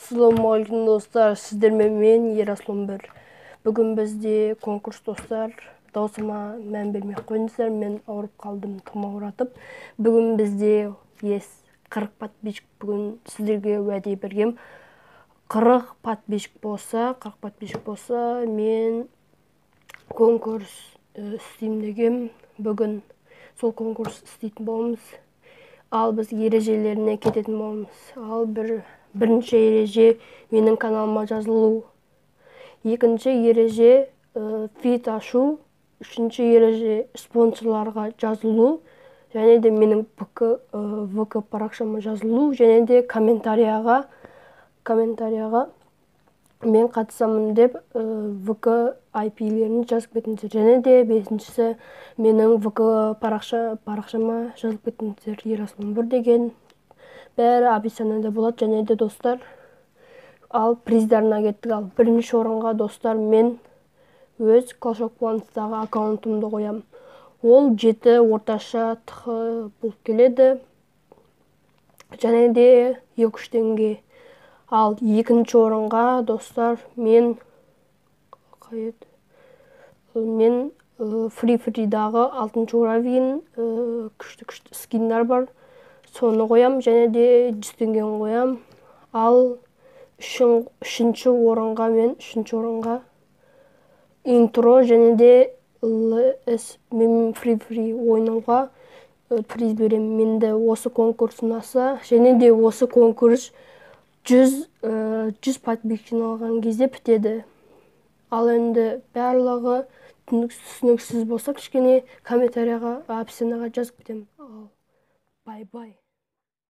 Ассалаумағалейкум достар, сіздермен мен Ерасылым бір. Бүгін бізде конкурс достар. Даусыма мән бермей қойыңыздар, мен ауырып қалдым, тым ауыратып. Бүгін бізде 40 подписчик бүгін сіздерге уәде бергем. 40 подписчик болса, мен конкурс істеймін дегем. Бүгін сол конкурс істейтін боламыз. Ал біз ережелеріне кететін боламыз. Ал бірінші ереже менің каналыма жазылу. Екінші ереже фит ашу. Үшінші ереже спонсорларға жазылу. Және де менің ВК парақшама жазылу. Және де комментарияға мен қатысамын деп ВК IP-лерін жазып кетіңіздер. Және де бесіншісі менің ВК парақшама жазып кетіңіздер. Ерасылым бір деген. Бәрі описаниеда болады. Және де достар, ал приздарына кеттік. Ал бірінші орынға достар, мен өз Clash of Clans'тағы аккаунтымды қоям. Ол 7 орташа тықы болып келеді. Және де 2-3 теңге. Ал екінші орынға достар, мен Free-дағы 6-шы уровень күшті скиндар бар. Соны қоям, және де 100 теңгені қоям. Ал үшінші орынға интро және де Free ойнауға приз берем. Менде осы конкурс ұнаса, және де осы конкурс 100 подписчик жиналған кезде бітеді. Ал енді барлығы түсініксіз болса, кішкене комментарияға, описанияға жазып кетемін. Бай-бай.